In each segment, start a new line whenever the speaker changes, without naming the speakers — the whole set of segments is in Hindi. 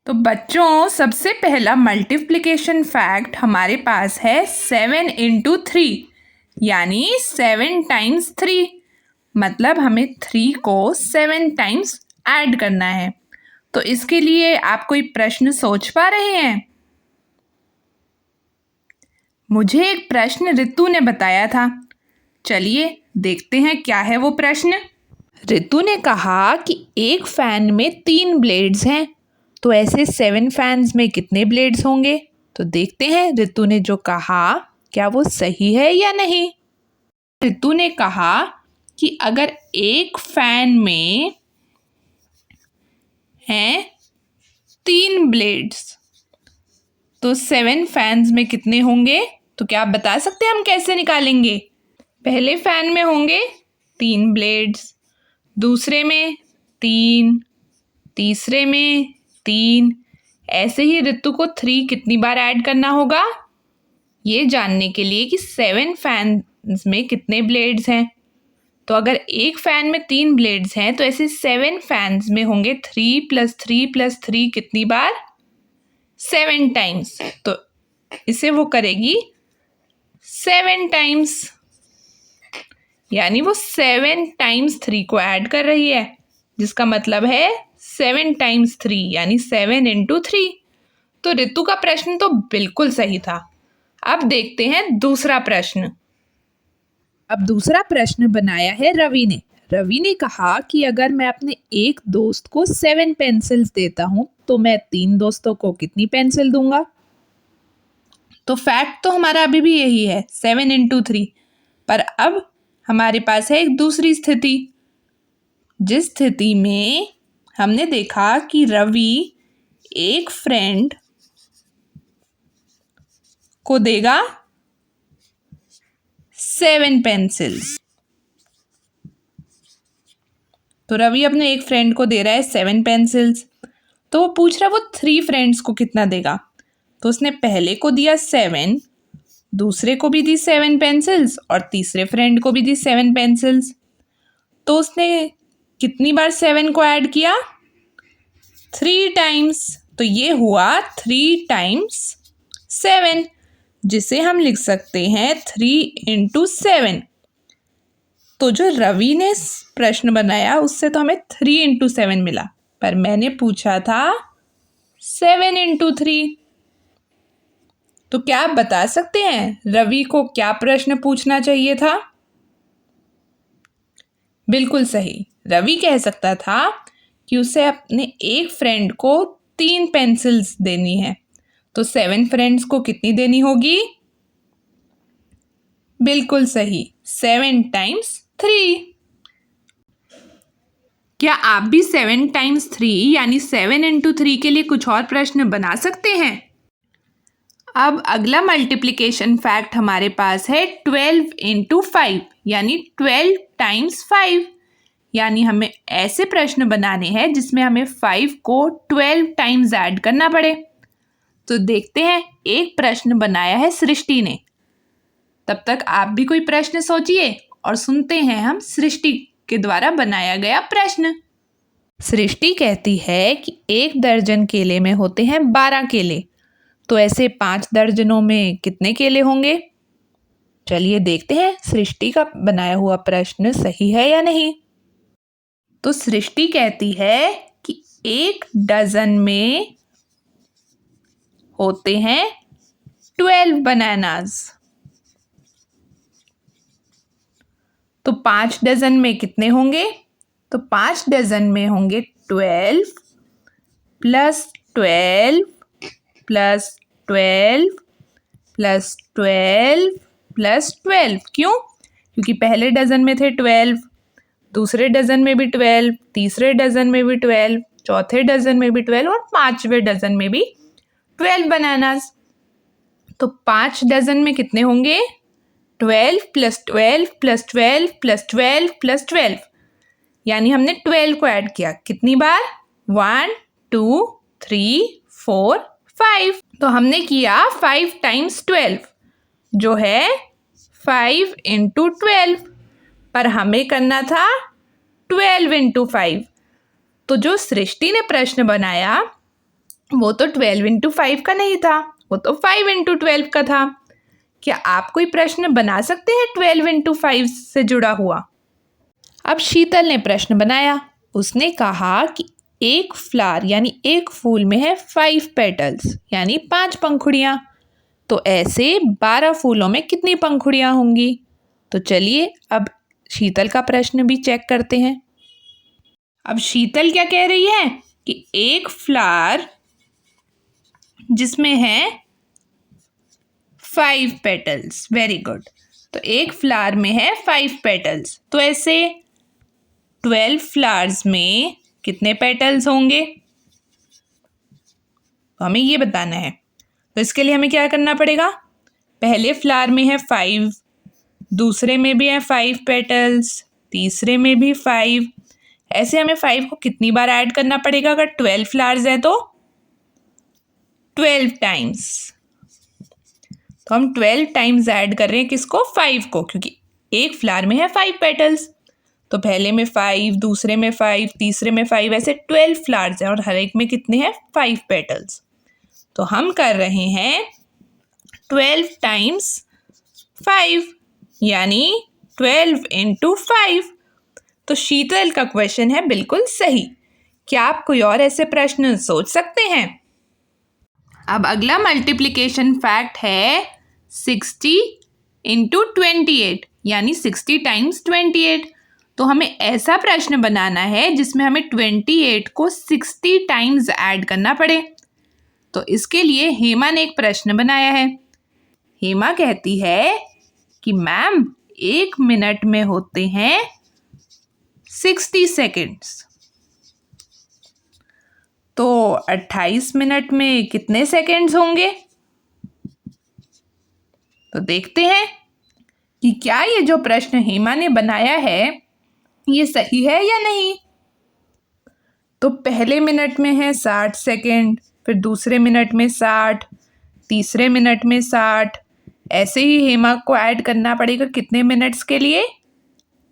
तो बच्चों, सबसे पहला मल्टीप्लिकेशन फैक्ट हमारे पास है 7 इंटू 3, यानी 7 टाइम्स 3। मतलब हमें 3 को 7 टाइम्स ऐड करना है। तो इसके लिए आप कोई प्रश्न सोच पा रहे हैं? मुझे एक प्रश्न रितु ने बताया था। चलिए देखते हैं क्या है वो प्रश्न। रितु ने कहा कि एक फैन में 3 ब्लेड्स हैं, तो ऐसे 7 फैन्स में कितने ब्लेड्स होंगे? तो देखते हैं रितु ने जो कहा क्या वो सही है या नहीं। रितु ने कहा कि अगर एक फैन में हैं 3 ब्लेड्स तो 7 फैन्स में कितने होंगे? तो क्या आप बता सकते हैं हम कैसे निकालेंगे? पहले फैन में होंगे 3 ब्लेड्स, दूसरे में 3, तीसरे में 3। ऐसे ही रितु को 3 कितनी बार ऐड करना होगा ये जानने के लिए कि 7 फैन्स में कितने ब्लेड्स हैं। तो अगर एक फैन में 3 ब्लेड्स हैं तो ऐसे 7 फैन्स में होंगे 3 + 3 + 3 कितनी बार? 7 टाइम्स। तो इसे वो करेगी 7 टाइम्स, यानी वो 7 टाइम्स 3 को ऐड कर रही है, जिसका मतलब है 7 टाइम्स 3 यानी 7 इंटू 3। तो रितु का प्रश्न तो बिल्कुल सही था। अब देखते हैं दूसरा प्रश्न। अब दूसरा प्रश्न बनाया है रवि ने। रवि ने कहा कि अगर मैं अपने एक दोस्त को 7 पेंसिल्स देता हूं तो मैं 3 दोस्तों को कितनी पेंसिल दूंगा? तो फैक्ट तो हमारा अभी भी यही है 7 इंटू 3, पर अब हमारे पास है एक दूसरी स्थिति, जिस स्थिति में हमने देखा कि रवि एक फ्रेंड को देगा 7 पेंसिल्स। तो रवि अपने एक फ्रेंड को दे रहा है 7 पेंसिल्स, तो वो पूछ रहा है वो 3 फ्रेंड्स को कितना देगा। तो उसने पहले को दिया 7, दूसरे को भी दी 7 पेंसिल्स और तीसरे फ्रेंड को भी दी 7 पेंसिल्स। तो उसने कितनी बार 7 को ऐड किया? 3 टाइम्स। तो ये हुआ 3 टाइम्स 7, जिसे हम लिख सकते हैं 3 इंटू 7। तो जो रवि ने प्रश्न बनाया उससे तो हमें 3 इंटू 7 मिला, पर मैंने पूछा था 7 इंटू 3। तो क्या आप बता सकते हैं रवि को क्या प्रश्न पूछना चाहिए था? बिल्कुल सही, रवि कह सकता था कि उसे अपने एक फ्रेंड को 3 पेंसिल्स देनी है, तो 7 फ्रेंड्स को कितनी देनी होगी? बिल्कुल सही, 7 टाइम्स 3। क्या आप भी 7 टाइम्स 3 यानी 7 इंटू 3 के लिए कुछ और प्रश्न बना सकते हैं? अब अगला मल्टीप्लिकेशन फैक्ट हमारे पास है 12 इंटू 5 यानी 12 टाइम्स 5। यानी हमें ऐसे प्रश्न बनाने हैं जिसमें हमें 5 को 12 टाइम्स ऐड करना पड़े। तो देखते हैं, एक प्रश्न बनाया है सृष्टि ने। तब तक आप भी कोई प्रश्न सोचिए और सुनते हैं हम सृष्टि के द्वारा बनाया गया प्रश्न। सृष्टि कहती है कि 1 दर्जन केले में होते हैं 12 केले, तो ऐसे 5 दर्जनों में कितने केले होंगे? चलिए देखते हैं सृष्टि का बनाया हुआ प्रश्न सही है या नहीं। तो सृष्टि कहती है कि 1 डजन में होते हैं 12 बनानास, तो 5 डजन में कितने होंगे? तो 5 डजन में होंगे 12 प्लस 12 प्लस 12 प्लस 12 प्लस 12। क्यों? क्योंकि पहले डजन में थे 12, दूसरे डजन में भी 12, तीसरे डजन में भी 12, चौथे डजन में भी 12 और 5वें डजन में भी 12 बनानास। तो 5 डजन में कितने होंगे? 12 प्लस 12 प्लस 12 प्लस 12 प्लस 12, यानी हमने 12 को ऐड किया कितनी बार? 1 2 3 4 5। तो हमने किया 5 टाइम्स 12 जो है 5 इंटू 12, पर हमें करना था 12 इंटू 5। तो जो सृष्टि ने प्रश्न बनाया वो तो 12 × 5 का नहीं था, वो तो 5 × 12 का था। क्या आप कोई प्रश्न बना सकते हैं 12 × 5 से जुड़ा हुआ? अब शीतल ने प्रश्न बनाया। उसने कहा कि एक फ्लावर यानी एक फूल में है 5 पेटल्स यानी 5 पंखुड़ियाँ। तो ऐसे 12 फूलों में कितनी पंखुड़ियाँ होंगी? तो चलिए अब शीतल का प्रश्न भी चेक करते हैं। अब शीतल क्या कह रही है कि एक फ्लावर जिसमें है 5 पेटल्स। Very good. तो एक फ्लावर में है 5 पेटल्स, तो ऐसे 12 फ्लावर्स में कितने पेटल्स होंगे? तो हमें ये बताना है। तो इसके लिए हमें क्या करना पड़ेगा? पहले फ्लावर में है 5, दूसरे में भी है 5 पेटल्स, तीसरे में भी 5। ऐसे हमें 5 को कितनी बार ऐड करना पड़ेगा? अगर 12 फ्लावर्स है तो 12 टाइम्स। तो हम 12 टाइम्स ऐड कर रहे हैं किसको? 5 को, क्योंकि एक फ्लावर में है 5 पेटल्स। तो पहले में 5, दूसरे में 5, तीसरे में 5, ऐसे 12 फ्लावर्स हैं और हर एक में कितने हैं? 5 पेटल्स। तो हम कर रहे हैं 12 टाइम्स 5 यानी 12 × 5। तो शीतल का क्वेश्चन है बिल्कुल सही। क्या आप कोई और ऐसे प्रश्न सोच सकते हैं? अब अगला मल्टीप्लिकेशन फैक्ट है 60 × 28 यानी 60 टाइम्स 28। तो हमें ऐसा प्रश्न बनाना है जिसमें हमें 28 को 60 टाइम्स ऐड करना पड़े। तो इसके लिए हेमा ने एक प्रश्न बनाया है। हेमा कहती है कि मैम 1 मिनट में होते हैं 60 सेकेंड्स। तो 28 मिनट में कितने सेकेंड्स होंगे? तो देखते हैं कि क्या ये जो प्रश्न हेमा ने बनाया है ये सही है या नहीं। तो पहले मिनट में है 60 सेकेंड, फिर दूसरे मिनट में 60, तीसरे मिनट में 60। ऐसे ही हेमा को ऐड करना पड़ेगा कितने मिनट्स के लिए?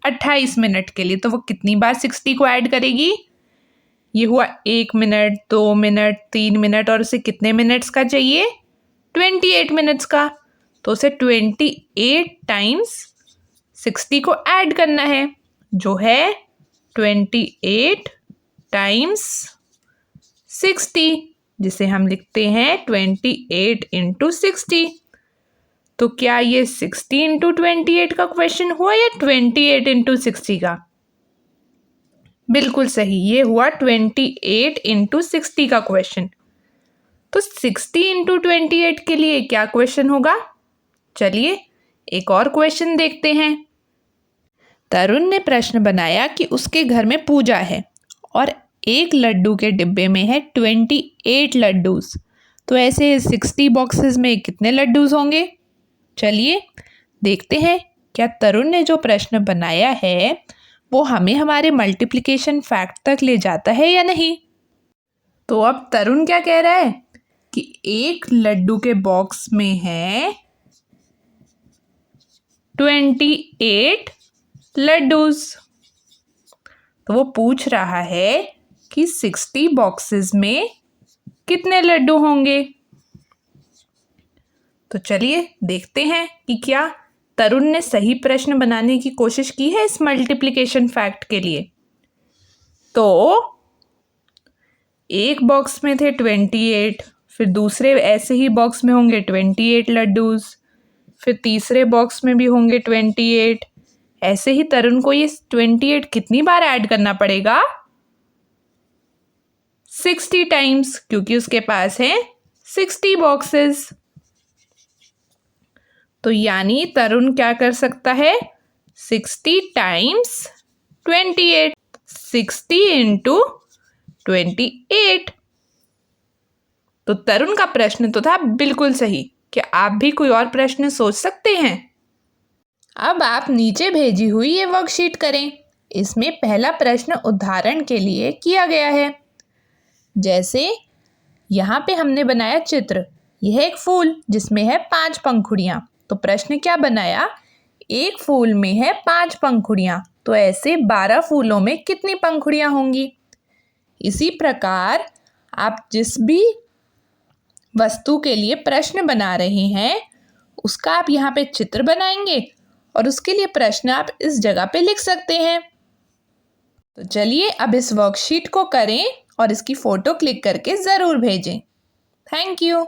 28 मिनट के लिए। तो वो कितनी बार 60 को ऐड करेगी? ये हुआ 1 मिनट, 2 मिनट, 3 मिनट और उसे कितने मिनट्स का चाहिए? 28 मिनट्स का। तो उसे 28 टाइम्स 60 को ऐड करना है, जो है 28 टाइम्स 60, जिसे हम लिखते हैं 28 × 60। तो क्या ये 60 × 28 का क्वेश्चन हुआ या 28 × 60 का? बिल्कुल सही, ये हुआ 28 × 60 का क्वेश्चन। तो 60 × 28 के लिए क्या क्वेश्चन होगा? चलिए एक और क्वेश्चन देखते हैं। तरुण ने प्रश्न बनाया कि उसके घर में पूजा है और एक लड्डू के डिब्बे में है 28 लड्डूस। तो ऐसे 60 बॉक्सेस में कितने लड्डूस होंगे? चलिए देखते हैं क्या तरुण ने जो प्रश्न बनाया है वो हमें हमारे मल्टीप्लिकेशन फैक्ट तक ले जाता है या नहीं। तो अब तरुण क्या कह रहा है कि एक लड्डू के बॉक्स में है 28 लड्डूस। तो वो पूछ रहा है कि 60 बॉक्सेस में कितने लड्डू होंगे। तो चलिए देखते हैं कि क्या तरुण ने सही प्रश्न बनाने की कोशिश की है इस मल्टीप्लिकेशन फैक्ट के लिए। तो एक बॉक्स में थे 28, फिर दूसरे ऐसे ही बॉक्स में होंगे 28 लड्डूस, फिर तीसरे बॉक्स में भी होंगे 28। ऐसे ही तरुण को ये 28 कितनी बार ऐड करना पड़ेगा? 60 टाइम्स, क्योंकि उसके पास है 60 बॉक्सेस। तो यानी तरुण क्या कर सकता है? 60 टाइम्स 28, 60 × 28। तो तरुण का प्रश्न तो था बिल्कुल सही। क्या आप भी कोई और प्रश्न सोच सकते हैं? अब आप नीचे भेजी हुई ये वर्कशीट करें। इसमें पहला प्रश्न उदाहरण के लिए किया गया है। जैसे यहाँ पे हमने बनाया चित्र, यह एक फूल जिसमें है 5 पंखुड़ियाँ। तो प्रश्न क्या बनाया? एक फूल में है 5 पंखुड़ियाँ, तो ऐसे 12 फूलों में कितनी पंखुड़ियाँ होंगी। इसी प्रकार आप जिस भी वस्तु के लिए प्रश्न बना रहे हैं उसका आप यहाँ पे चित्र बनाएंगे और उसके लिए प्रश्न आप इस जगह पे लिख सकते हैं। तो चलिए अब इस वर्कशीट को करें और इसकी फ़ोटो क्लिक करके ज़रूर भेजें। Thank you.